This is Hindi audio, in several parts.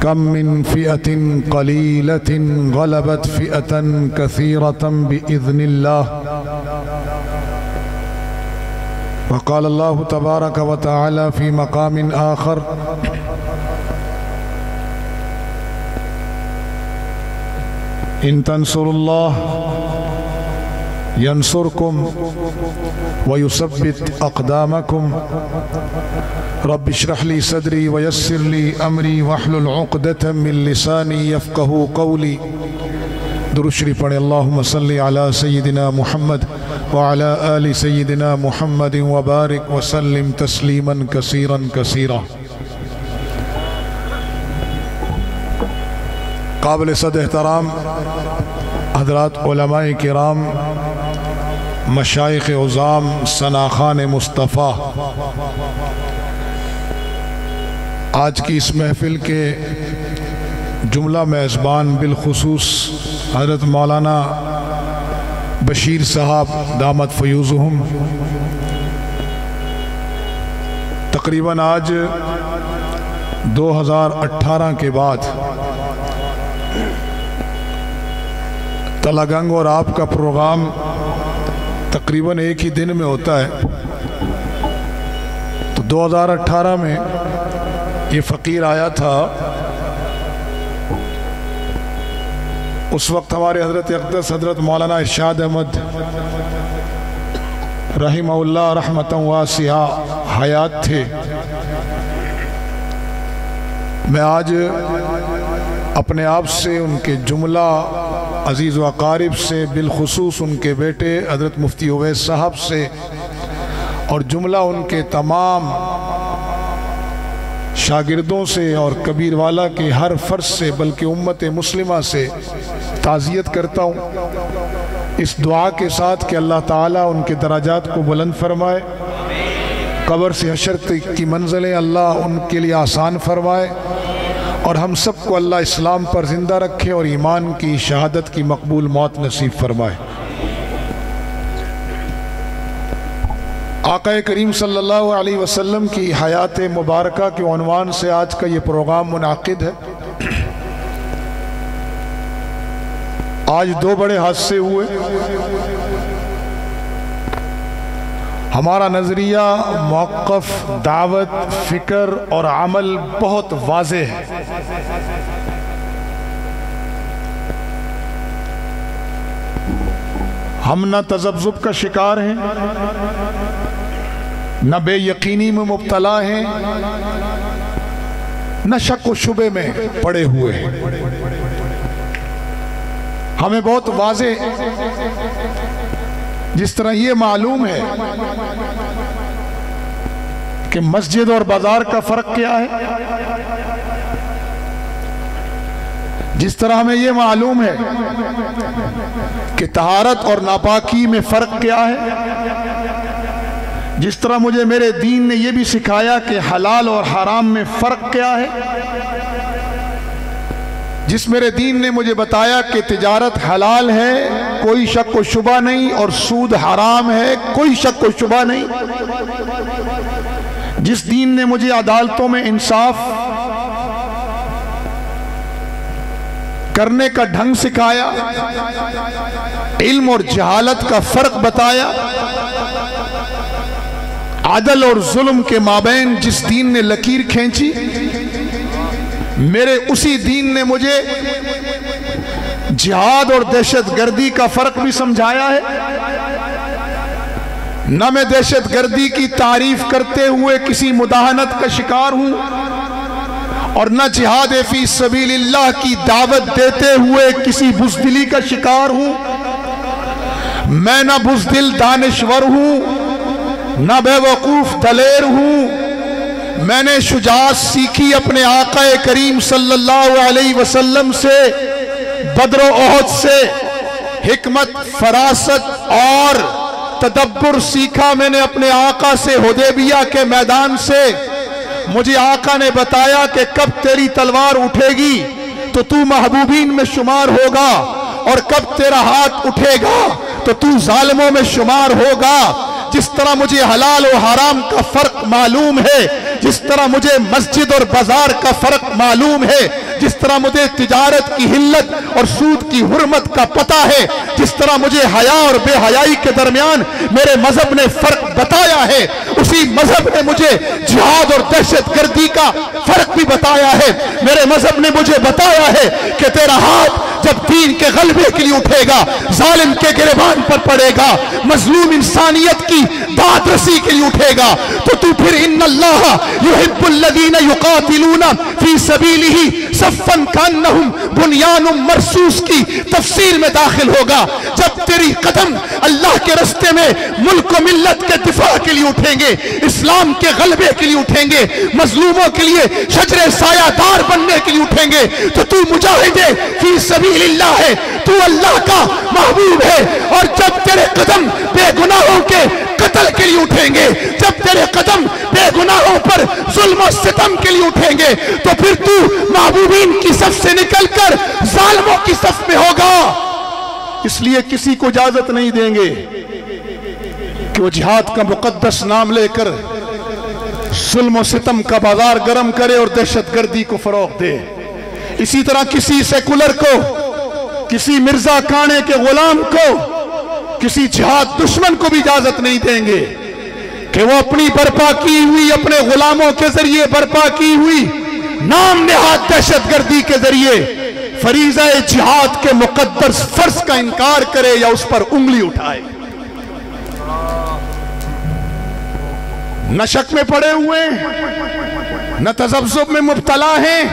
कम मिन फ़िअतिन क़लीलतिन ग़लबत फ़िअतन कसीरतन बिइज़्निल्लाह। वक़ाल अल्लाहु तबारक व तआला फ़ी मक़ामिन आख़र इन तंसुरुल्लाह यंसुरकुम व युसब्बित अक़दामकुम रब्बि इश्रह ली सदरी व यस्सिर ली अमरी वहलुल उक़दतम मिन लिसानी यफ़क़हू क़ौली। दुरूद शरीफ पढ़ें। अल्लाहुम्मा सल्लि अला सय्यिदिना मुहम्मद व अला आलि सय्यिदिना मुहम्मद व बारिक व सल्लिम तस्लीमन कसीरन कसीरा। काबिल सद एहतराम हज़रात उलमाए किराम, मशाइख़ उज़ाम, सनाख़ान मुस्तफ़ा, आज की इस महफ़िल के जुमला मेज़बान बिलखुसूस हज़रत मौलाना बशीर साहब दामत फ़यूज़ुहुम, तकरीबन आज 2018 के बाद तलागंग और आपका प्रोग्राम तकरीबन एक ही दिन में होता है। तो 2018 में ये फ़कीर आया था। उस वक्त हमारे हज़रत अक़दस हज़रत मौलाना इरशाद अहमद रहिमहुल्लाह रहमतन वासिआ हयात थे। मैं आज अपने आप से उनके जुमला अजीज़ व अकारिब से, बिलखुसूस उनके बेटे हज़रत मुफ्ती उवैस साहब से और जुमला उनके तमाम शागिर्दों से और कबीरवाला के हर फ़र्ज से, बल्कि उम्मत मुस्लिमा से ताज़ियत करता हूँ इस दुआ के साथ कि अल्लाह ताला उनके दराजात को बुलंद फरमाए, कब्र से हशर तक की मंज़िलें अल्लाह उनके लिए आसान फरमाए और हम सबको अल्लाह इस्लाम पर ज़िंदा रखे और ईमान की शहादत की मकबूल मौत नसीब फरमाए। आक़ा करीम सल्लल्लाहु अलैहि वसल्लम की हयात मुबारका के उन्वान से आज का ये प्रोग्राम मुनाकिद है। आज दो बड़े हादसे हुए। हमारा नज़रिया, मौक़िफ़, दावत, फ़िक्र और अमल बहुत वाज़ेह है। हम न तज़ब्ज़ुब का शिकार हैं, न बेयकीनी में मुब्तला हैं, न शक व शुबे में पड़े हुए हैं। हमें बहुत वाज़ेह जिस तरह ये मालूम है कि मस्जिद और बाजार का फर्क क्या है, जिस तरह हमें ये मालूम है कि तहारत और नापाकी में फर्क क्या है, जिस तरह मुझे मेरे दीन ने यह भी सिखाया कि हलाल और हराम में फर्क क्या है, जिस मेरे दीन ने मुझे बताया कि तिजारत हलाल है, कोई शक व शुबा नहीं, और सूद हराम है, कोई शक व शुबा नहीं, जिस दीन ने मुझे अदालतों में इंसाफ करने का ढंग सिखाया, इल्म और जहालत का फर्क बताया, आदल और जुल्म के माबैन जिस दीन ने लकीर खींची, मेरे उसी दीन ने मुझे जिहाद और दहशतगर्दी का फर्क भी समझाया है। न मैं दहशतगर्दी की तारीफ करते हुए किसी मुदाहनत का शिकार हूं और न जिहाद फी सबीलिल्लाह की दावत देते हुए किसी बुज़दिली का शिकार हूं। मैं न बुज़दिल दानिश्वर हूं, न बेवकूफ दलेर हूं। मैंने शुजाअत सीखी अपने आका करीम सल्लल्लाहु अलैहि वसल्लम से, बद्र ओहद से, हिकमत, फरासत और तदब्बुर सीखा मैंने अपने आका से हुदैबिया के मैदान से। मुझे आका ने बताया कि कब तेरी तलवार उठेगी तो तू महबूबीन में शुमार होगा, और कब तेरा हाथ उठेगा तो तू जालिमों में शुमार होगा। जिस तरह मुझे हलाल और हराम का फर्क मालूम है, जिस तरह मुझे मस्जिद और बाजार का फर्क मालूम है, जिस तरह मुझे तिजारत की हिल्लत और सूद की हुर्मत का पता है, जिस तरह मुझे हया और बेहयाई के दरमियान मेरे मजहब ने फर्क बताया है, उसी मजहब ने मुझे जिहाद और दहशतगर्दी का फर्क भी बताया है। मेरे मजहब ने मुझे बताया है कि तेरा हाथ जब दीन के गलबे के लिए उठेगा, जालिम के गिरबान पर पड़ेगा, मजलूम इंसानियत की दादरसी के लिए उठेगा, तो तू फिर इन्नल्लाह युहिब्बुल लदीना युकातिलूना फी सबीलिही सफ़्फ़न कअन्नहुम बुनियानुम मरसूस की तफसीर में दाखिल होगा। जब तेरी कदम अल्लाह के रास्ते में मुल्क और मिल्लत के दिफा के लिए उठेंगे, इस्लाम के गलबे के लिए उठेंगे, मजलूमों के लिए शजरे सायादार बनने के लिए उठेंगे, तो तू मुजाहिदे फी सबीलिल्लाह है, तू अल्लाह का महबूब है। और जब तेरे कदम बेगुनाहों के कत्ल के लिए उठेंगे, जब तेरे कदम बेगुनाहों पर जुल्म और सितम के लिए उठेंगे, तो फिर तू महबूबीन की सफ से निकलकर जालिमों की सफ में होगा। इसलिए किसी को इजाजत नहीं देंगे कि वो जिहाद का मुकद्दस नाम लेकर जुल्म और सितम का बाजार गर्म करे और दहशतगर्दी को फरोग दे। इसी तरह किसी सेकुलर को, किसी मिर्जा काने के गुलाम को, किसी जिहाद दुश्मन को भी इजाजत नहीं देंगे कि वो अपनी बर्पा की हुई, अपने गुलामों के जरिए बर्पा की हुई नाम नेहाद दहशतगर्दी के जरिए फरीज़ा जिहाद के मुकद्दस फर्ज का इनकार करे या उस पर उंगली उठाए। न शक में पड़े हुए, न तज़ब्ज़ुब में मुब्तला हैं,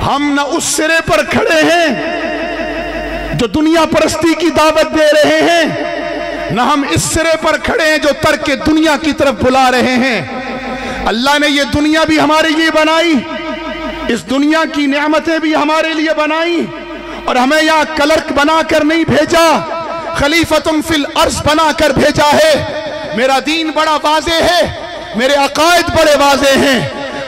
हम न उस सिरे पर खड़े हैं जो दुनिया परस्ती की दावत दे रहे हैं, न हम इस सिरे पर खड़े हैं जो तर्क दुनिया की तरफ बुला रहे हैं। अल्लाह ने ये दुनिया भी हमारे लिए बनाई, इस दुनिया की नेमतें भी हमारे लिए बनाई, और हमें यहाँ क्लर्क बनाकर नहीं भेजा, खलीफतुम फिल अर्ज़ बनाकर भेजा है। मेरा दीन बड़ा वाज़े है, मेरे अकायद बड़े वाज़े हैं।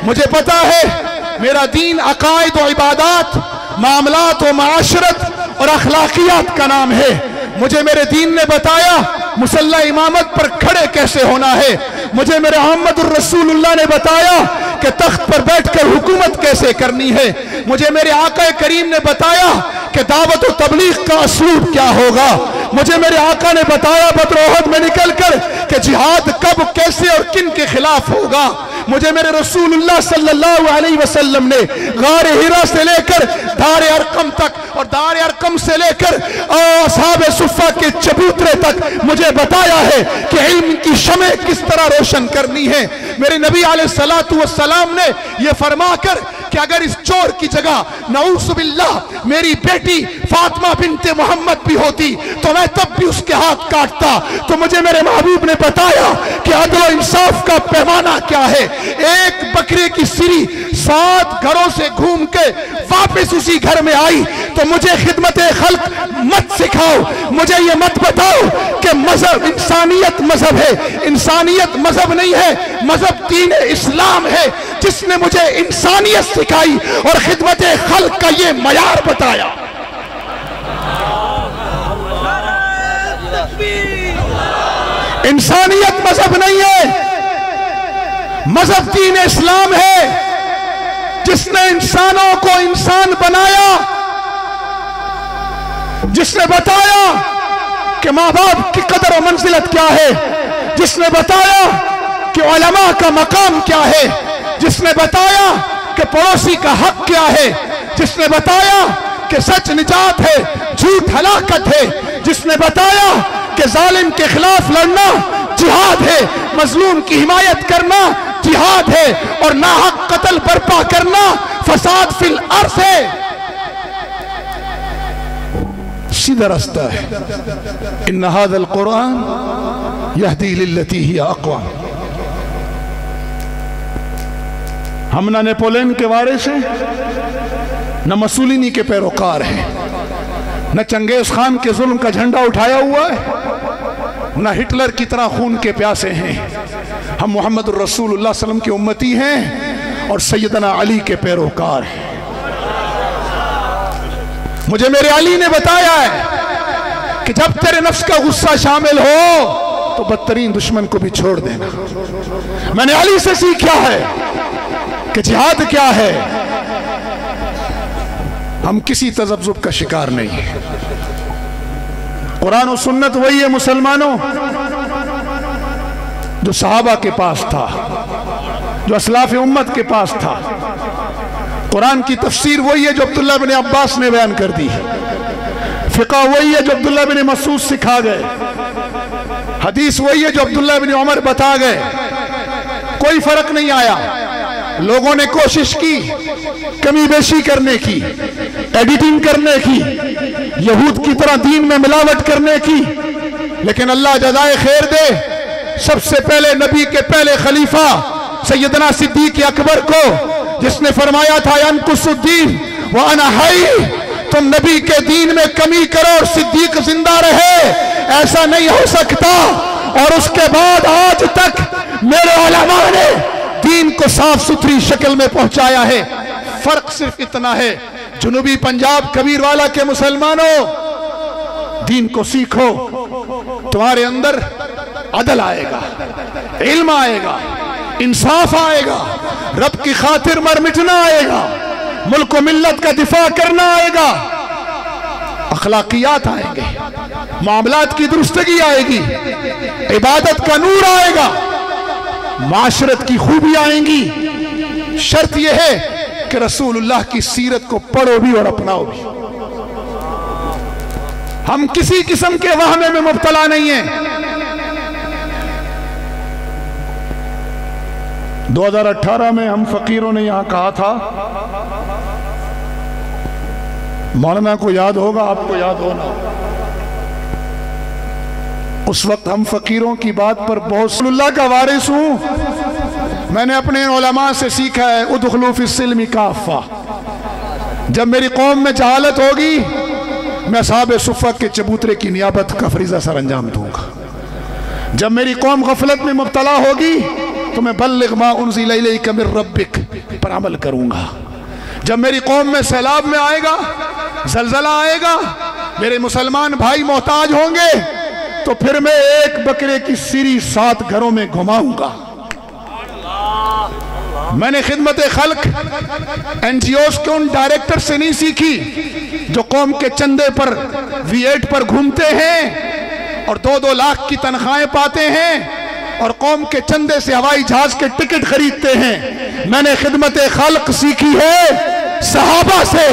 मुझे पता है मेरा दीन अकायद और इबादत, मामलात और माशरत और अखलाकियात का नाम है। मुझे मेरे दीन ने बताया मुसल्ला इमामत पर खड़े कैसे होना है। मुझे मेरे मोहम्मदुर रसूलुल्लाह ने बताया कि तख्त पर बैठकर हुकूमत कैसे करनी है। मुझे मेरे आका करीम ने बताया कि दावत और तबलीग का असलूब क्या होगा। मुझे मेरे आका ने बताया बद्र उहद में निकलकर कि जिहाद कब, कैसे और किन के खिलाफ होगा। मुझे मेरे रसूलुल्लाह सल्लल्लाहु अलैहि वसल्लम ने गार हिरा से लेकर दार अरकम तक और दार अरकम से लेकर असहाबे सुफ़ा के चबूतरे तक मुझे बताया है कि इल्म की शमे किस तरह रोशन करनी है। मेरे नबी अलैहिस्सलातु वस्सलाम ने यह फरमाकर कि अगर इस चोर की जगह नऊज़ु बिल्लाह मेरी बेटी फातिमा बिनते मोहम्मद भी होती तो मैं तब भी उसके हाथ काटता। तो मुझे मेरे महबूब ने बताया कि अदल और इंसाफ का पैमाना क्या है। एक बकरे की सिरी 7 घरों से घूम के वापस उसी घर में आई, तो मुझे खिदमत खल्क मत सिखाओ, मुझे ये मत बताओ कि मजहब इंसानियत मजहब है। इंसानियत मजहब नहीं है, मजहब दीन इस्लाम है, जिसने मुझे इंसानियत सिखाई और खिदमत खल्क का ये मयार बताया। इंसानियत मजहब नहीं है, मजहब दीन इस्लाम है, जिसने इंसानों को इंसान बनाया, जिसने बताया कि माँ बाप की कदर और मंजिलत क्या है, जिसने बताया कि उलमा का मकाम क्या है, जिसने बताया कि पड़ोसी का हक क्या है, जिसने बताया कि सच निजात है, झूठ हलाकत है, जिसने बताया कि जालिम के खिलाफ लड़ना जिहाद है, मजलूम की हिमायत करना जिहाद है, और नाहक कत्ल बर्पा करना फसाद फिल अर्ज़ है। सीधा रास्ता है। इन्ना हाज़ल कुरान यहदी लिल्लती हिया अक़वम। हम ना नेपोलियन के वारिस हैं, न मसूलिनी के पैरोकार हैं, न चंगेज खान के जुल्म का झंडा उठाया हुआ है, न हिटलर की तरह खून के प्यासे हैं। हम मोहम्मद रसूलुल्लाह सल्लल्लाहु अलैहि वसल्लम की उम्मती हैं और सैयदना अली के पैरोकार हैं। मुझे मेरे अली ने बताया है कि जब तेरे नफ्स का गुस्सा शामिल हो तो बदतरीन दुश्मन को भी छोड़ देना। मैंने अली से सीखा है कि जिहाद क्या है, हम किसी तज़ब्ज़ुब का शिकार नहीं है। कुरान और सुन्नत वही है मुसलमानों जो सहाबा के पास था, जो असलाफ उम्मत के पास था। कुरान की तफसीर वही है जो अब्दुल्लाह बिन अब्बास ने बयान कर दी। फिक़ह वही है जो अब्दुल्लाह बिन मसूद सिखा गए। हदीस वही है जो अब्दुल्लाह बिन उमर बता गए। कोई फर्क नहीं आया। लोगों ने कोशिश की कमी बेशी करने की, एडिटिंग करने की, यहूद की तरह दीन में मिलावट करने की, लेकिन अल्लाह जज़ाए खैर दे। सबसे पहले नबी के पहले खलीफा सैयदना सिद्दीक अकबर को, जिसने फरमाया था अनकुसुद्दीन व अना हई, तुम नबी के दीन में कमी करो और सिद्दीक जिंदा रहे, ऐसा नहीं हो सकता। और उसके बाद आज तक मेरे उलमा ने दीन को साफ सुथरी शक्ल में पहुंचाया है। फर्क सिर्फ इतना है, जुनूबी पंजाब कबीरवाला के मुसलमानों, दीन को सीखो, तुम्हारे अंदर अदल आएगा, इल्म आएगा, इंसाफ आएगा, रब की खातिर मर मिटना आएगा, मुल्क व मिल्लत का दिफा करना आएगा, अखलाकियात आएंगे, मामलात की दुरुस्तगी आएगी, इबादत का नूर आएगा, माशरत की खूबी आएंगी। शर्त यह है कि रसूलुल्लाह की सीरत को पढ़ो भी और अपनाओ भी। हम किसी किस्म के वहमे में मुब्तला नहीं है। 2018 में हम फकीरों ने यहां कहा था, मौलाना को याद होगा, आपको याद होना, उस वक्त हम फकीरों की बात पर बहुत, रसूलुल्लाह का वारिस हूं। मैंने अपने उलमा से सीखा है उदखुलू फिस्सिल्मी काफ़ा। जब मेरी कौम में जहालत होगी, मैं साहब सुफ़ा के चबूतरे की नियाबत का फरीज़ा सर अंजाम दूंगा। जब मेरी कौम गफलत में मुब्तला होगी तो मैं बल्लिग मा उन्ज़िला इलैका मिर रब्बिक पर अमल करूंगा। जब मेरी कौम में सैलाब में आएगा, जलजला आएगा, मेरे मुसलमान भाई मोहताज होंगे, तो फिर मैं एक बकरे की सिरी 7 घरों में घुमाऊंगा। मैंने खिदमत खल्क एनजीओस के उन डायरेक्टर से नहीं सीखी जो कौम के चंदे पर V8 पर घूमते हैं और 2-2 लाख की तनख्वाहें पाते हैं और कौम के चंदे से हवाई जहाज के टिकट खरीदते हैं। मैंने खिदमत खल्क सीखी है सहाबा से,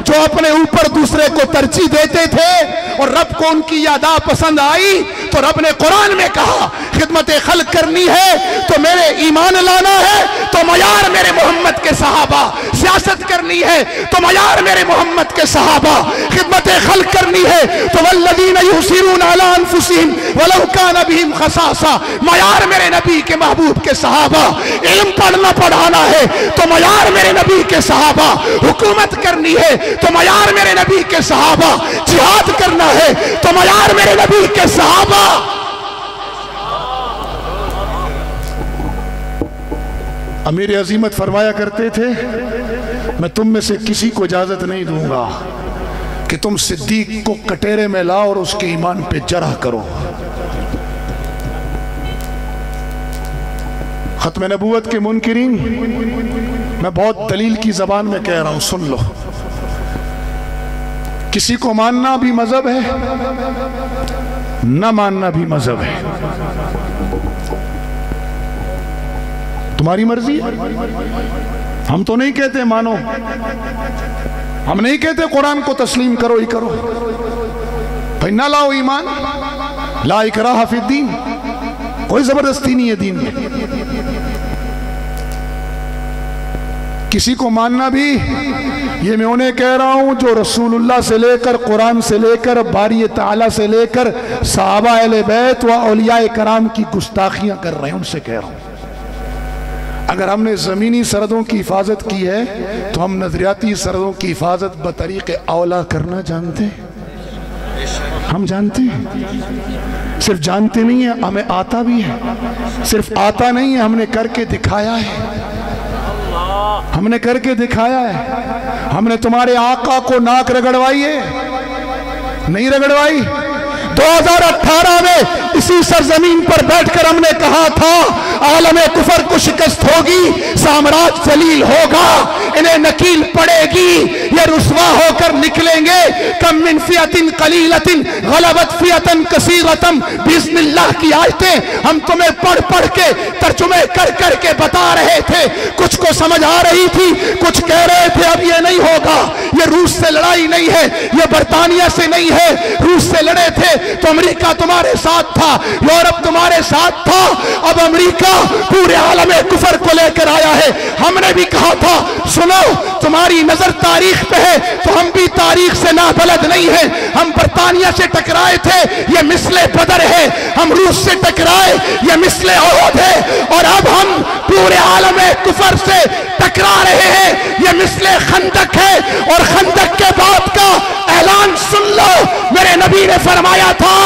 जो अपने ऊपर दूसरे को तरजीह देते थे और रब को उनकी यादा पसंद आई तो रब ने कुरान में कहा खिदमत खल्क करनी है तो मेरे ईमान लाना है तो मयार मेरे मोहम्मद के सहाबा, सियासत करनी है तो मयार मेरे मोहम्मद के सहाबा, खिदमत खल्क करनी है तो वल्लज़ीना युसिरून अला अनफुसिहिम वलौ काना बिहिम खसासा, मयार मेरे नबी के महबूब के सहाबा। इल्म पढ़ना पढ़ाना है तो मयार मेरे नबी के सहाबा, हुकूमत करनी है तो मयार मेरे नबी के सहाबा, जिहाद करना है तो मयार मेरे नबी के सहाबा। अमीर अजीमत फरमाया करते थे, मैं तुम में से किसी को इजाजत नहीं दूंगा कि तुम सिद्दीक को कटेरे में लाओ और उसके ईमान पे जरह करो। खत्म नबूवत के मुनकिरीन, मैं बहुत दलील की जबान में कह रहा हूं, सुन लो। किसी को मानना भी मजहब है, न मानना भी मजहब है, तुम्हारी मर्जी है। हम तो नहीं कहते मानो, हम नहीं कहते कुरान को तस्लीम करो ही करो, भाई ना लाओ ईमान, ला इकराह फिद्दीन, कोई जबरदस्ती नहीं है दीन में। किसी को मानना भी, ये मैं उन्हें कह रहा हूं जो रसूलुल्लाह से लेकर, कुरान से लेकर, बारी ताला से लेकर सहाबा अहले बैत व औलिया कराम की गुस्ताखियां कर रहे हैं, उनसे कह रहा हूं। अगर हमने ज़मीनी सरहदों की हिफाजत की है तो हम नजरियाती सरहदों की हिफाजत बतरीक़े औला करना जानते हैं। हम जानते हैं, सिर्फ जानते नहीं है, हमें आता भी है। सिर्फ आता नहीं है, हमने करके दिखाया है, हमने करके दिखाया है। हमने तुम्हारे आका को नाक रगड़वाई है, नहीं रगड़वाई। 2018 में इसी सरजमीन पर बैठकर हमने कहा था आलमे कुफर को शिकस्त होगी, साम्राज्य जलील होगा, इन्हें नकील पड़ेगी, ये रुसवा होकर निकलेंगे। कम मिन फियतिन कलीलतिन गलबत फियतन कसीरतम बिस्मिल्लाह की आयतें हम तुम्हें पढ़ पढ़ के तर्जुमे कर कर के बता रहे थे। कुछ को समझ आ रही थी, कुछ कह रहे थे अब ये नहीं होगा, ये रूस से लड़ाई नहीं है, ये बर्तानिया से नहीं है। रूस से लड़े थे तो अमेरिका तुम्हारे साथ था, यूरोप तुम्हारे साथ था। अब अमेरिका पूरे आलमे कुफर को लेकर आया है। हमने भी कहा था सुनो तुम्हारी नजर तारीख पे है तो हम भी तारीख से नाबलद नहीं है। हम बर्तानिया से टकराए थे, ये मिसले बदर है। हम रूस से टकराए, ये मिसले ओहद है। और अब हम पूरे आलमे कुफर से टकरा रहे हैं, ये मिसले खंदक है। और खंदक के बाद का ऐलान सुन लो, मेरे नबी ने फरमाया था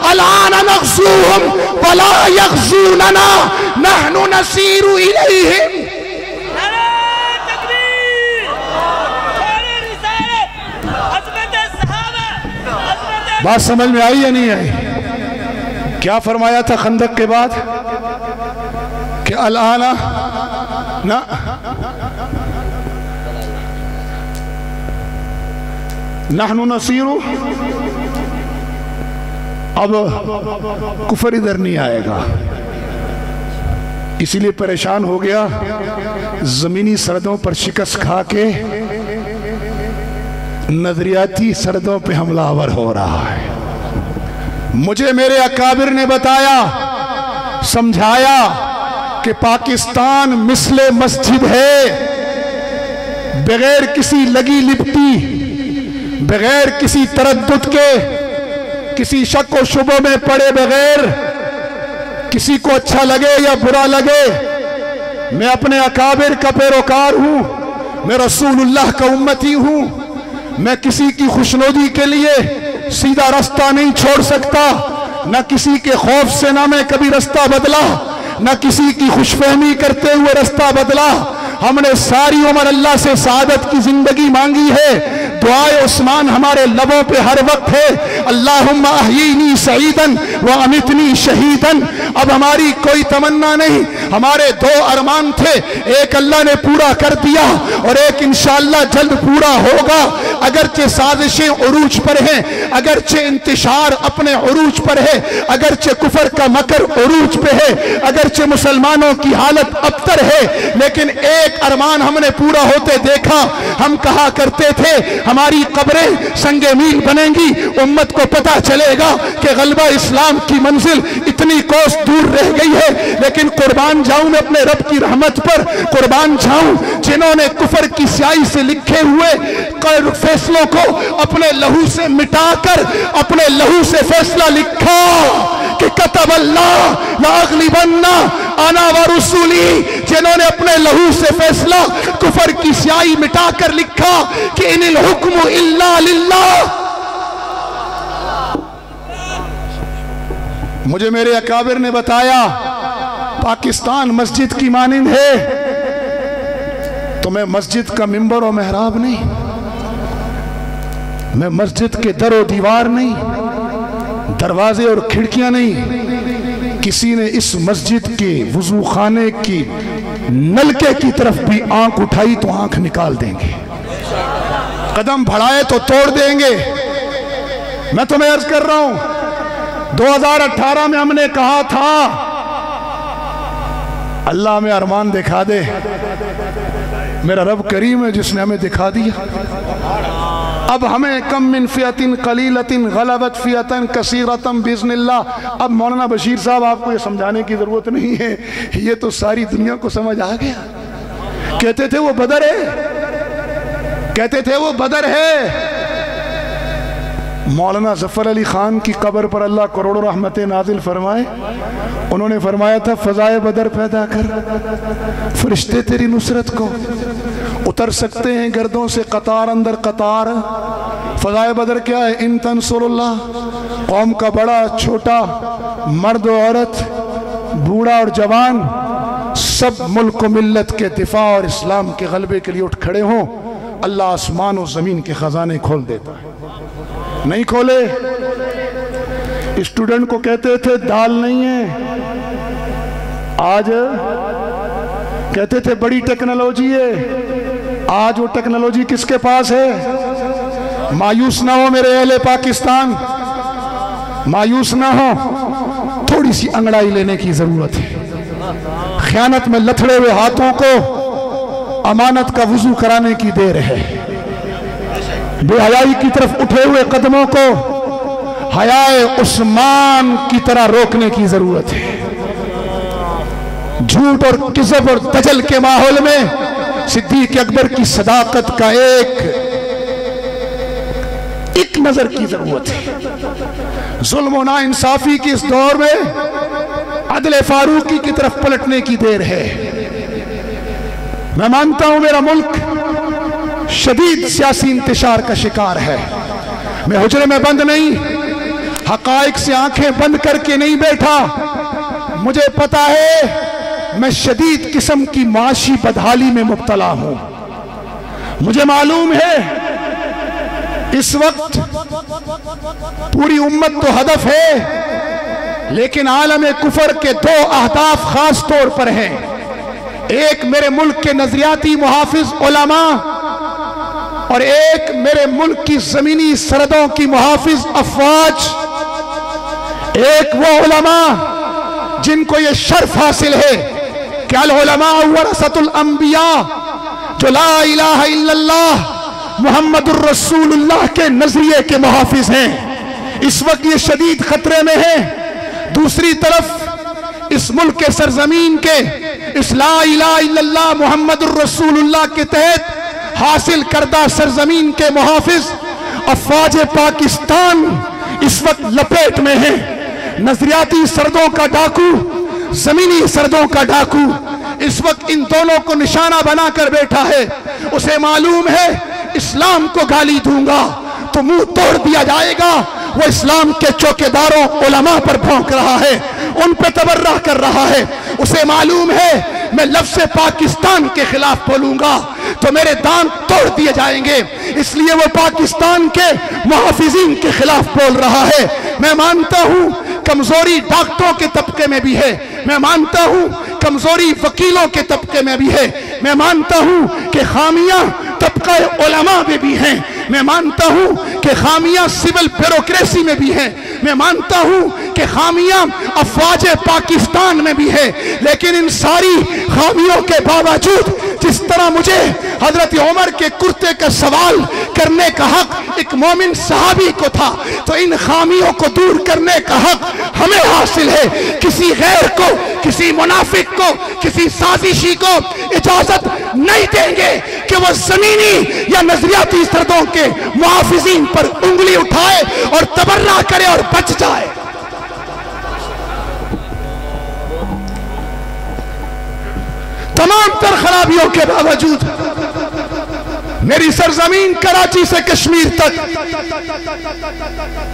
अलान नग़ज़ूहुम वला यग़ज़ूनना नहनु नसीरु इलैहिम। बात समझ में आई या नहीं आई? क्या फरमाया था खंदक के बाद कि अलाना ना नहनु नसीरु, अब कुफर इधर नहीं आएगा। इसीलिए परेशान हो गया, जमीनी सरहदों पर शिकस्त खा के नजरियाती सरहदों पे हमलावर हो रहा है। मुझे मेरे अकाबिर ने बताया, समझाया कि पाकिस्तान मिसले मस्जिद है, बगैर किसी लगी लिपटी, बगैर किसी तरद्दुद के, किसी शक व शुबों में पड़े बगैर, किसी को अच्छा लगे या बुरा लगे, मैं अपने अकाबिर का पैरोकार हूं, मैं रसूलुल्लाह का उम्मती हूं। मैं किसी की खुशनुदी के लिए सीधा रास्ता नहीं छोड़ सकता, न किसी के खौफ से ना मैं कभी रास्ता बदला, न किसी की खुशफहमी करते हुए रास्ता बदला। हमने सारी उम्र अल्लाह से सादत की जिंदगी मांगी है। दुआए उस्मान हमारे लबों पे हर वक्त है, अल्लाहुम्मा अहयीनी सईदन व अमितनी शहीदन। अब हमारी कोई तमन्ना नहीं, हमारे दो अरमान थे, एक अल्लाह ने पूरा कर दिया और एक इंशाअल्लाह जल्द पूरा होगा। अगरचे साजिशें उरूज पर हैं, अगरचे इंतशार अपने उरूज पर है, अगरचे कुफर का मकर उरूज पे है, अगरचे मुसलमानों की हालत अबतर है, लेकिन एक अरमान हमने पूरा होते देखा। हम कहा करते थे हमारी कब्रें संगे मील बनेंगी, उम्मत को पता चलेगा कि गलबा इस्लाम की मंजिल इतनी कोस दूर रह गई है। लेकिन कुर्बान जाऊं मैं अपने रब की रहमत पर, कुर्बान जाऊं जिन्होंने कुफर की स्याही से लिखे हुए फैसलों को अपने लहू से मिटाकर अपने लहू से फैसला लिखा कि कतबल्लाह लाग़लिबन्ना अना व रसूली। जिन्होंने अपने लहू से फैसला कुफर की स्याही मिटाकर लिखा कि इनिल हुक्मु इल्ला लिल्लाह। मुझे मेरे अकाबिर ने बताया पाकिस्तान मस्जिद की मानिंद है, तो मैं मस्जिद का मिंबर और मेहराब नहीं, मैं मस्जिद के दरो दीवार नहीं, दरवाजे और खिड़कियां नहीं। किसी ने इस मस्जिद के वुजू खाने की नलके की तरफ भी आंख उठाई तो आंख निकाल देंगे, कदम बढ़ाए तो तोड़ देंगे। मैं तुम्हें अर्ज कर रहा हूं 2018 में हमने कहा था अल्लाह में अरमान दिखा दे, मेरा रब करीम है जिसने हमें दिखा दिया। अब हमें कम मिन फियतिन कलीलतिन गलबत फियतन कसीरतम बिइज़्निल्लाह। अब मौलाना बशीर साहब आपको ये समझाने की जरूरत नहीं है, ये तो सारी दुनिया को समझ आ गया। कहते थे वो बदर है, कहते थे वो बदर है। मौलाना जफर अली खान की कब्र पर अल्लाह करोड़ों रहमतें नाजिल फरमाए, उन्होंने फरमाया था फजाए बदर पैदा कर, फरिश्ते तेरी नुसरत को उतर सकते हैं गर्दों से कतार अंदर कतार। फजाए बदर क्या है? इन तंसुरुल्लाह, कौम का बड़ा छोटा, मर्द औरत, बूढ़ा और जवान, सब मुल्क मिल्लत के दिफा और इस्लाम के गलबे के लिए उठ खड़े हों, अल्लाह आसमान और जमीन के खजाने खोल देता है। नहीं खोले? स्टूडेंट को कहते थे दाल नहीं है, आज कहते थे बड़ी टेक्नोलॉजी है। आज वो टेक्नोलॉजी किसके पास है? मायूस ना हो मेरे अहले पाकिस्तान, मायूस ना हो, थोड़ी सी अंगड़ाई लेने की जरूरत है। ख़यानत में लथड़े हुए हाथों को अमानत का वुजू कराने की देर है। बेहयाई की तरफ उठे हुए कदमों को हयाए उस्मान की तरह रोकने की जरूरत है। झूठ और किज़ब और दजल के माहौल में सिद्दीक़ अकबर की सदाकत का एक नजर की जरूरत है। जुल्म और नाइंसाफी की इस दौर में अदले फारूकी की तरफ पलटने की देर है। मैं मानता हूं मेरा मुल्क शदीद सियासी इंतशार का शिकार है। मैं हुजरे में बंद नहीं, हकाइक से आंखें बंद करके नहीं बैठा। मुझे पता है मैं शदीद किस्म की माशी बदहाली में मुब्तला हूं। मुझे मालूम है इस वक्त पूरी उम्मत तो हदफ है, लेकिन आलम कुफर के दो अहदाफ खास तौर पर हैं। एक मेरे मुल्क के नजरियाती मुहाफिज उलमा और एक मेरे मुल्क की जमीनी सरहदों की मुहाफिज अफवाज। एक वो उलमा जिनको ये शर्फ हासिल है कि अल उलमा वरसतुल अंबिया, जो ला इलाहा इल्लल्लाह मुहम्मदुर रसूलुल्लाह के नजरिए के मुहाफिज हैं, इस वक्त ये शदीद खतरे में है। दूसरी तरफ इस मुल्क के सरजमीन के इस ला इलाहा इल्लल्लाह मुहम्मदुर रसूलुल्लाह के तहत हासिल करदा सरजमीन के मुहाफिज अफवाज पाकिस्तान इस वक्त लपेट में है। नजरियाती सरदों का डाकू, जमीनी सरदों का डाकू इस वक्त इन दोनों को निशाना बनाकर बैठा है। उसे मालूम है इस्लाम को गाली दूंगा तो मुंह तोड़ दिया जाएगा। वो इस्लाम के चौकीदारों उलमा पर भौंक रहा है, उन पे तबर्रा कर रहा है। उसे मालूम है मैं लफ्ज़ पाकिस्तान के खिलाफ बोलूंगा तो मेरे दांत तोड़ दिए जाएंगे, इसलिए वो पाकिस्तान के मुहाफिजीन के खिलाफ बोल रहा है। मैं मानता हूं कमजोरी डॉक्टरों के तबके में भी है, मैं मानता हूं कमजोरी वकीलों के तबके में भी है, मैं मानता हूं कि खामियां तबका उलमा में भी हैं, मैं मानता हूं कि खामियां सिविल ब्यूरोक्रेसी में भी हैं, मैं मानता हूं कि खामियां अफवाज पाकिस्तान में भी है। लेकिन इन सारी खामियों के बावजूद जिस तरह मुझे हजरत उमर के कुर्ते का सवाल करने का हक एक मोमिन सहाबी को था, तो इन खामियों को दूर करने का हक हमें हासिल है। किसी गैर को, किसी मुनाफिक को, किसी साजिशी को इजाजत नहीं देंगे कि वह जमीनी या नजरियाती सरदों के मुहाफिजीन पर उंगली उठाए और तबर्रा करे और बच जाए। तमाम तर खराबियों के बावजूद मेरी सरजमीन कराची से कश्मीर तक,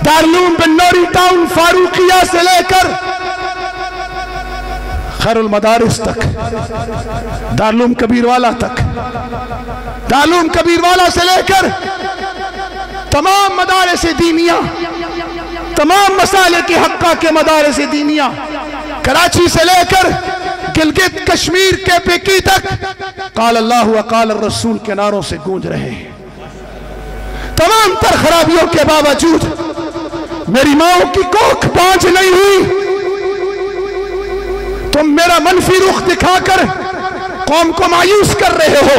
दारुल बिन्नौरी टाउन फारूकिया से लेकर खैरुल मदारिस तक, दारुल कबीरवाला तक, दारुल कबीरवाला से लेकर तमाम मदारिस दीनिया, तमाम मसाले के हक्का के मदारिस दीनिया, कराची से लेकर गिलगित कश्मीर के पेकी तक काल अल्लाह व काल रसूल के नारों से गूंज रहे हैं। तमाम तर खराबियों के बावजूद मेरी माओ की कोख बांझ नहीं हुई। तुम मेरा मनफी रुख दिखाकर कौम को मायूस कर रहे हो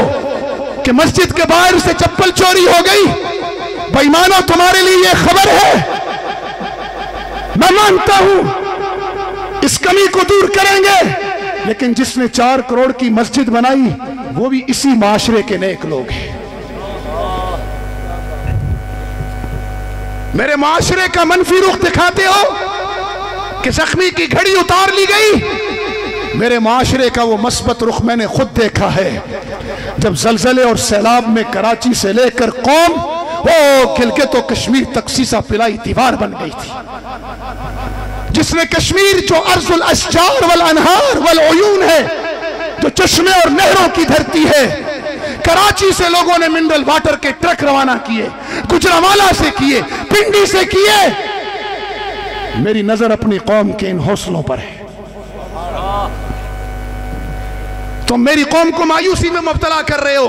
कि मस्जिद के बाहर से चप्पल चोरी हो गई। बेईमानों, तुम्हारे लिए यह खबर है। मैं मानता हूं इस कमी को दूर करेंगे, लेकिन जिसने 4 करोड़ की मस्जिद बनाई वो भी इसी माशरे के नेक लोग हैं। मेरे माशरे का मनफी रुख दिखाते हो कि जख्मी की घड़ी उतार ली गई। मेरे माशरे का वो मस्बत रुख मैंने खुद देखा है जब जलजले और सैलाब में कराची से लेकर कौम वो खिलके तो कश्मीर तक सीसा पिलाई दीवार बन गई थी। जिसने कश्मीर जो अर्जुल अशजार वल अनहार वल उयून है, जो चश्मे और नहरों की धरती है, कराची से लोगों ने मिनरल वाटर के ट्रक रवाना किए, गुजरावाला से किए, पिंडी से किए। मेरी नजर अपनी कौम के इन हौसलों पर है। तुम मेरी कौम को मायूसी में मुब्तला कर रहे हो।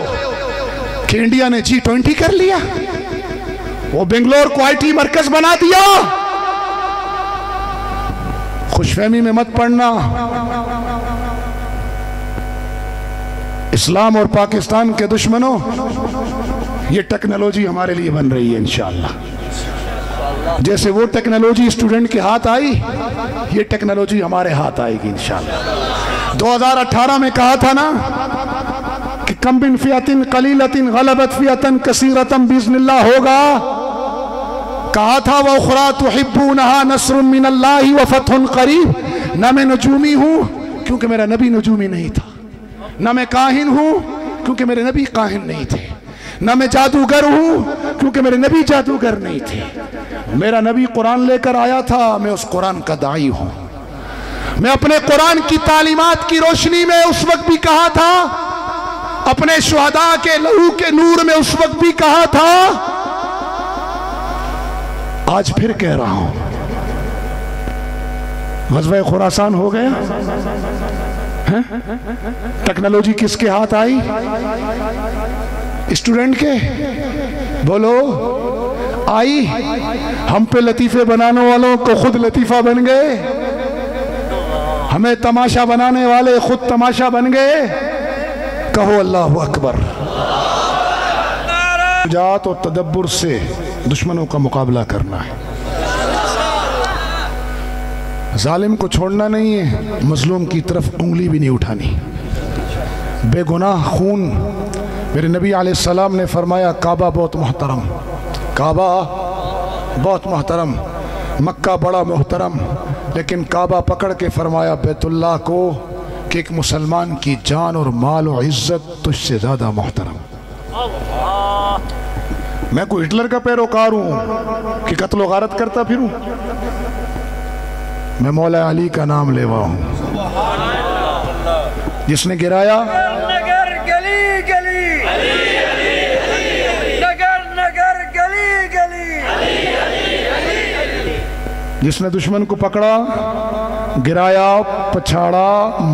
कि इंडिया ने G20 कर लिया, वो बेंगलोर को IT मरकज बना दिया। खुशफहमी में मत पड़ना। इस्लाम और पाकिस्तान के दुश्मनों, ये टेक्नोलॉजी हमारे लिए बन रही है इंशाअल्लाह। जैसे वो टेक्नोलॉजी स्टूडेंट के हाथ आई, ये टेक्नोलॉजी हमारे हाथ आएगी इंशाअल्लाह। 2018 में कहा था ना कि कम बिन फियतिन कलीलतिन गलबत फियतन कसीरतन बिइज़्निल्लाह होगा। कहा था वो उखरा तुहिब्बूनहा नस्रुम मिनल्लाहि व फतहुन करीब। ना मैं नजूमी हूं क्योंकि मेरा नबी नजूमी नहीं था, ना मैं काहिन हूं क्योंकि मेरे नबी काहिन नहीं थे, ना मैं जादूगर हूं क्योंकि मेरे नबी जादूगर नहीं थे। मेरा नबी कुरान लेकर आया था, मैं उस कुरान का दाई हूं। मैं अपने कुरान की तालीमात की रोशनी में उस वक्त भी कहा था, अपने शुहदा के लहू के नूर में उस वक्त भी कहा था, आज फिर कह रहा हूं। ग़ज़वा खुरासान हो गया, टेक्नोलॉजी किसके हाथ आई? स्टूडेंट के। बोलो आई? हम पे लतीफे बनाने वालों को खुद लतीफा बन गए, हमें तमाशा बनाने वाले खुद तमाशा बन गए। कहो अल्लाहु अकबर। जात और तदब्बुर से दुश्मनों का मुकाबला करना है, जालिम को छोड़ना नहीं है, मजलूम की तरफ उंगली भी नहीं उठानी। बेगुनाह खून, मेरे नबी अलैहिस्सलाम ने फरमाया काबा बहुत मोहतरम, काबा बहुत मोहतरम, मक्का बड़ा मोहतरम, लेकिन काबा पकड़ के फरमाया बैतुल्लाह को कि एक मुसलमान की जान और माल और इज्जत तुझसे ज्यादा मोहतरम। मैं कोई हिटलर का पैरोकार हूं कि कत्ल गारत करता फिरूं? मैं मौला अली का नाम लेवा हूं, जिसने गिराया नगर गली गली, नगर नगर गली गली, जिसने दुश्मन को पकड़ा, गिराया, पछाड़ा,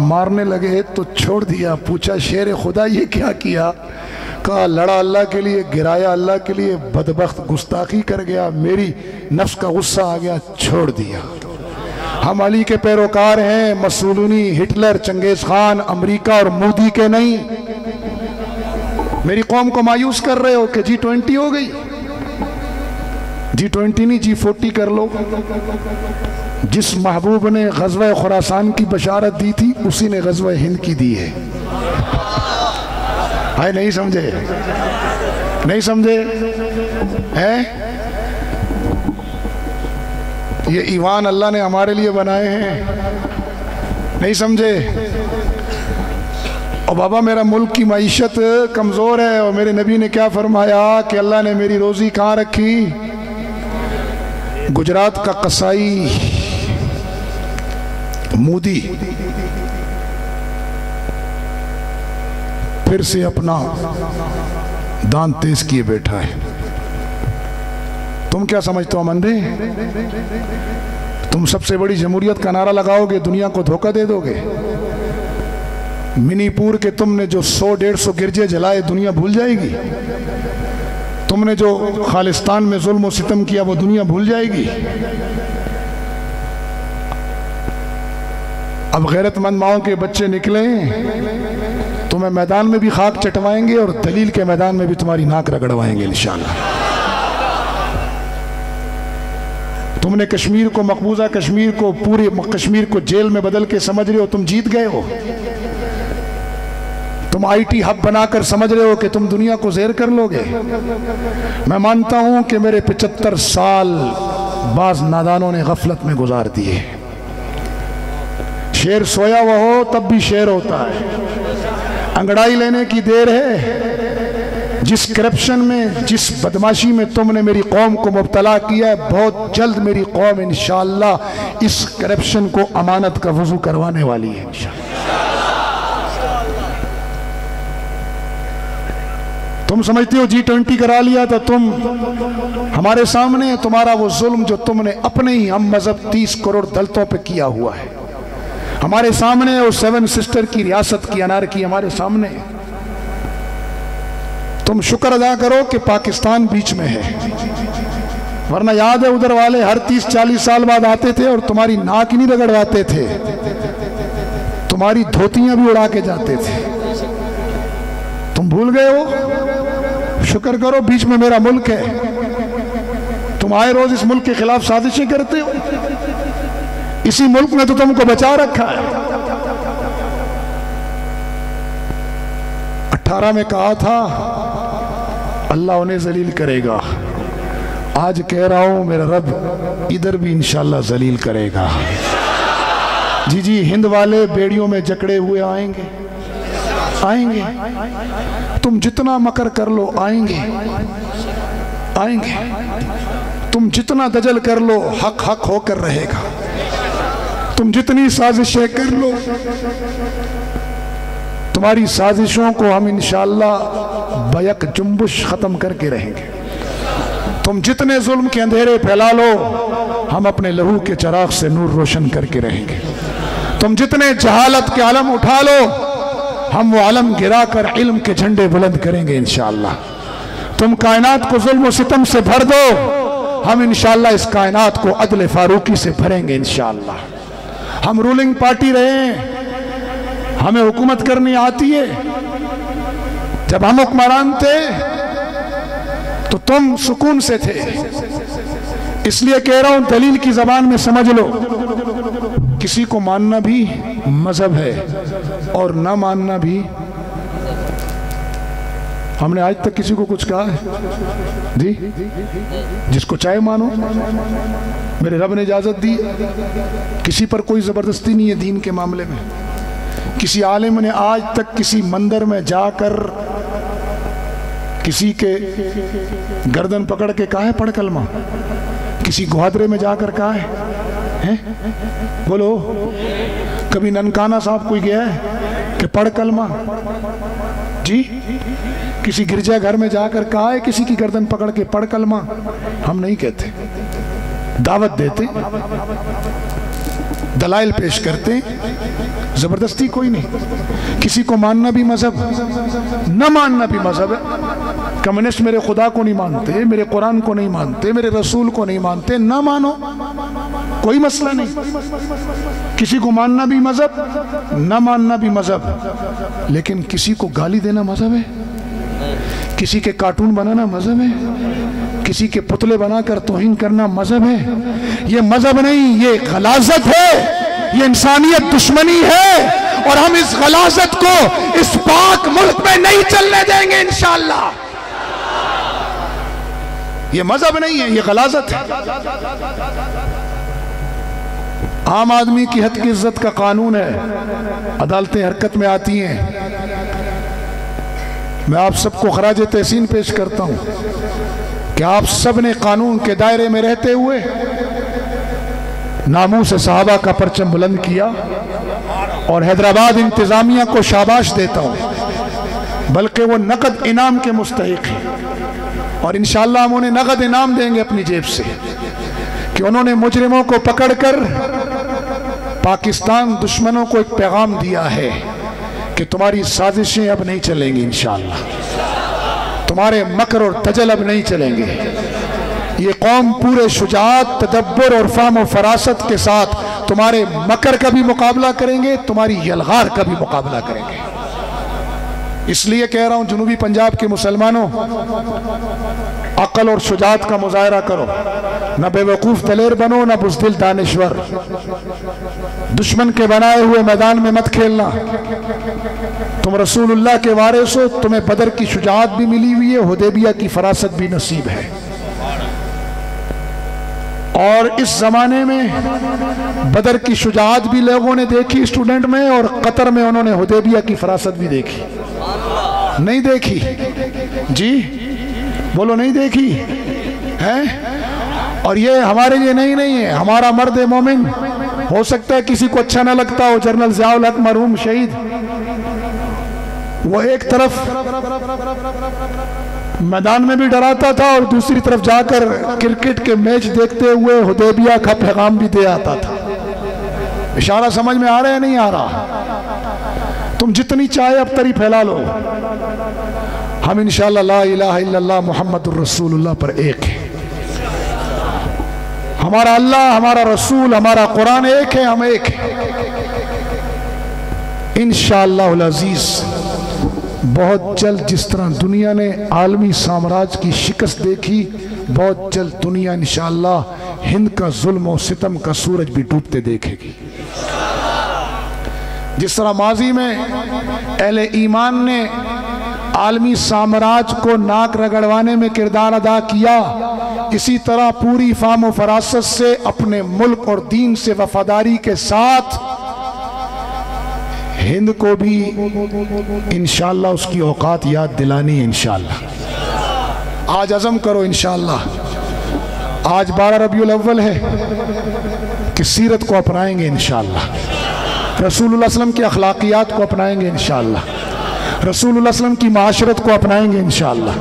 मारने लगे तो छोड़ दिया। पूछा शेर खुदा ये क्या किया? कहा लड़ा अल्लाह के लिए, गिराया अल्लाह के लिए, बदबख्त गुस्ताखी कर गया, मेरी नफ्स का गुस्सा आ गया, छोड़ दिया। हम अली के पैरोकार हैं, मसूलुनी, हिटलर, चंगेज खान, अमेरिका और मोदी के नहीं। मेरी कौम को मायूस कर रहे हो कि G20 हो गई। G20 नहीं, G40 कर लो। जिस महबूब ने ग़ज़वा खुरासान की बशारत दी थी, उसी ने ग़ज़वा हिंद की दी है। हाय नहीं समझे? नहीं समझे हैं? ये ईवान अल्लाह ने हमारे लिए बनाए हैं, नहीं समझे? और बाबा मेरा मुल्क की मईशत कमज़ोर है, और मेरे नबी ने क्या फरमाया कि अल्लाह ने मेरी रोज़ी कहाँ रखी? गुजरात का कसाई मोदी फिर से अपना दांत तेज किए बैठा है। तुम क्या समझते हो मंदे? तुम सबसे बड़ी जमहूरियत का नारा लगाओगे, दुनिया को धोखा दे दोगे। मिनीपुर के तुमने जो 100-150 गिरजे जलाए, दुनिया भूल जाएगी। तुमने जो खालिस्तान में जुल्म और सितम किया, वो दुनिया भूल जाएगी। अब गैरतमंद माओ के बच्चे निकले, तुम्हें मैदान में भी खाक चटवाएंगे और दलील के मैदान में भी तुम्हारी नाक रगड़वाएंगे इंशाअल्लाह। तुमने कश्मीर को, मकबूजा कश्मीर को, पूरे कश्मीर को जेल में बदल के समझ रहे हो तुम जीत गए हो। तुम IT हब बनाकर समझ रहे हो कि तुम दुनिया को ज़ेर कर लोगे। मैं मानता हूं कि मेरे 75 साल बाज नादानों ने गफलत में गुजार दिए। शेर सोया हुआ हो तब भी शेर होता है। अंगड़ाई लेने की देर है। जिस करप्शन में, जिस बदमाशी में तुमने मेरी कौम को मुब्तला किया है, बहुत जल्द मेरी कौम इंशाअल्लाह इस करप्शन को अमानत का वजू करवाने वाली है इंशाअल्लाह। तुम समझते हो G20 करा लिया तो तुम हमारे सामने तुम्हारा वो जुल्म जो तुमने अपने ही हम मजहब 30 करोड़ दलितों पे किया हुआ है, हमारे सामने। और 7 सिस्टर की रियासत की अनारकी हमारे सामने। तुम शुक्र अदा करो कि पाकिस्तान बीच में है, वरना याद है उधर वाले हर 30-40 साल बाद आते थे और तुम्हारी नाक ही नहीं रगड़वाते थे, तुम्हारी धोतियां भी उड़ा के जाते थे। तुम भूल गए हो? शुक्र करो बीच में मेरा मुल्क है। तुम आए रोज इस मुल्क के खिलाफ साजिशें करते हो, इसी मुल्क ने तो तुमको बचा रखा है। 18 में कहा था अल्लाह उन्हें जलील करेगा, आज कह रहा हूं मेरा रब इधर भी इंशाल्लाह जलील करेगा। जी जी, हिंद वाले बेड़ियों में जकड़े हुए आएंगे, आएंगे। तुम जितना मकर कर लो आएंगे, आएंगे। तुम जितना दजल कर लो हक हक होकर रहेगा। तुम जितनी साजिशें कर लो, तुम्हारी साजिशों को हम इंशाअल्लाह बैक जुम्बुश खत्म करके रहेंगे। तुम जितने जुल्म के अंधेरे फैला लो, हम अपने लहू के चराग से नूर रोशन करके रहेंगे। तुम जितने जहालत के आलम उठा लो, हम वो आलम गिरा कर इल्म के झंडे बुलंद करेंगे इंशाअल्लाह। तुम कायनात को जुल्म और सितम से भर दो, हम इंशाअल्लाह इस कायनात को अदल फारूकी से भरेंगे इंशाअल्लाह। हम रूलिंग पार्टी रहे हैं, हमें हुकूमत करनी आती है। जब हम हुक्मरान थे तो तुम सुकून से थे, इसलिए कह रहा हूं दलील की जबान में समझ लो। किसी को मानना भी मजहब है और ना मानना भी। हमने आज तक किसी को कुछ कहा है जी? जिसको चाहे मानो, मेरे रब ने इजाजत दी। किसी पर कोई जबरदस्ती नहीं है दीन के मामले में। किसी आलिम ने आज तक किसी मंदिर में जाकर किसी के गर्दन पकड़ के कहा है पढ़ कलमा? किसी गुहादरे में जाकर कहा है? बोलो, कभी ननकाना साहब कोई गया है कि पढ़ कलमा? जी, किसी गिरजा घर में जाकर कहा है किसी की गर्दन पकड़ के पढ़ कलमा? हम नहीं कहते, दावत देते, दलाइल पेश करते, जबरदस्ती कोई नहीं। किसी को मानना भी मजहब, न मानना भी मजहब है। कम्युनिस्ट मेरे खुदा को नहीं मानते, मेरे कुरान को नहीं मानते, मेरे रसूल को नहीं मानते, ना मानो, कोई मसला नहीं। किसी को मानना भी मजहब, न मानना भी मजहब। लेकिन किसी को गाली देना मजहब है, किसी के कार्टून बनाना मजहब है, किसी के पुतले बनाकर तौहीन करना मजहब है? ये मजहब नहीं, ये गलाजत है, ये इंसानियत दुश्मनी है। और हम इस गलाजत को इस पाक मुल्क में नहीं चलने देंगे इंशाअल्लाह। ये मजहब नहीं है, ये गलाजत है। आम आदमी की हद की इज्जत का कानून है, अदालतें हरकत में आती हैं। मैं आप सबको खराज तहसीन पेश करता हूं कि आप सब ने कानून के दायरे में रहते हुए नामूस से सहाबा का परचम बुलंद किया। और हैदराबाद इंतजामिया को शाबाश देता हूं, बल्कि वो नकद इनाम के मुस्तहिक हैं। और इंशाअल्लाह हम उन्हें नकद इनाम देंगे अपनी जेब से कि उन्होंने मुजरिमों को पकड़कर पाकिस्तान दुश्मनों को एक पैगाम दिया है कि तुम्हारी साजिशें अब नहीं चलेंगी इंशाअल्लाह, तुम्हारे मकर और तजल अब नहीं चलेंगे। ये कौम पूरे शुजाअत, तदब्बर और फाम और फरासत के साथ तुम्हारे मकर का भी मुकाबला करेंगे, तुम्हारी यलगार का भी मुकाबला करेंगे। इसलिए कह रहा हूं जनूबी पंजाब के मुसलमानों, अक्ल और शुजाअत का मुजाहरा करो, न बेवकूफ दलेर बनो, न बुज़दिल दानिश्वर। दुश्मन के बनाए हुए मैदान में मत खेलना। तुम रसूलुल्लाह के वारिस हो, तुम्हें बदर की शुजाअत भी मिली हुई है, हुदैबिया की फरासत भी नसीब है। और इस जमाने में बदर की शुजाअत भी लोगों ने देखी स्टूडेंट में, और कतर में उन्होंने हुदैबिया की फरासत भी देखी। नहीं देखी? जी बोलो, नहीं देखी है? और ये हमारे लिए नहीं है। हमारा मर्द मोमिन, हो सकता है किसी को अच्छा ना लगता हो, जनरल ज़ियाउल हक मरहूम शहीद, वो एक तरफ मैदान में भी डराता था और दूसरी तरफ जाकर क्रिकेट के मैच देखते हुए हुदैबिया का पैगाम भी दे आता था। इशारा समझ में आ रहा है? नहीं आ रहा? तुम जितनी चाहे अब तरी फैला लो, हम इंशाअल्लाह ला इलाहा इल्लल्लाह मुहम्मदुर रसूलुल्लाह पर एक है। हमारा अल्लाह, हमारा रसूल, हमारा कुरान एक है, हम एक है। इंशाअल्लाह अज़ीज़ बहुत जल्द जिस तरह दुनिया ने आलमी साम्राज्य की शिकस्त देखी, बहुत जल्द दुनिया इंशाअल्लाह हिंद का जुल्म और सितम का सूरज भी डूबते देखेगी। जिस तरह माजी में अहले ईमान ने आलमी साम्राज्य को नाक रगड़वाने में किरदार अदा किया, इसी तरह पूरी फाम और फरासत से अपने मुल्क और दीन से वफादारी के साथ हिंद को भी इंशाअल्लाह उसकी औकात याद दिलानी है। इंशाअल्लाह आज अज़म करो, इंशाअल्लाह आज 12 रबीउल अव्वल है कि सीरत को अपनाएंगे, इंशाअल्लाह रसूलुल्लाह सल्लल्लाहु अलैहि वसल्लम की अखलाकियात को अपनाएंगे, इंशाअल्लाह रसूलुल्लाह सल्लल्लाहु अलैहि वसल्लम की माशरत को अपनाएंगे, इंशाअल्लाह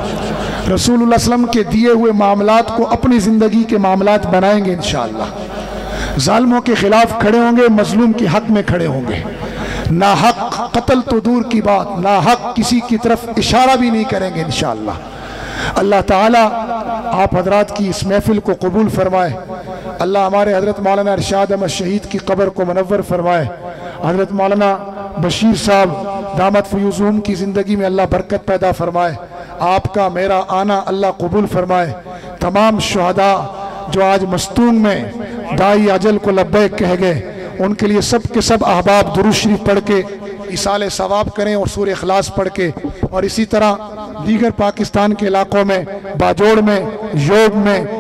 रसूलुल्लाह सल्लल्लाहु अलैहि वसल्लम के दिए हुए मामलात को अपनी ज़िंदगी के मामलात बनाएंगे, इंशाअल्लाह ज़ालिमों के खिलाफ खड़े होंगे, मजलूम के हक में खड़े होंगे, ना हक कत्ल तो दूर की बात, ना हक किसी की तरफ इशारा भी नहीं करेंगे, इंशाअल्लाह। अल्लाह ताला आप हजरात की इस महफिल को कबूल फरमाए। अल्लाह हमारे हजरत मौलाना इरशाद अहमद शहीद की कब्र को मुनव्वर फरमाए। हजरत मौलाना बशीर साहब दामत फयूज़ुहुम की ज़िंदगी में अल्लाह बरकत पैदा फरमाए। आपका मेरा आना अल्लाह कबूल फरमाए। तमाम शुहदा जो आज मस्तून में दाई अजल को लब्बैक कह गए, उनके लिए सब के सब अहबाब दुरूद शरीफ पढ़ के इसाले सवाब करें और सूरह इखलास पढ़ के, और इसी तरह दीगर पाकिस्तान के इलाकों में, बाजोड़ में, योग में,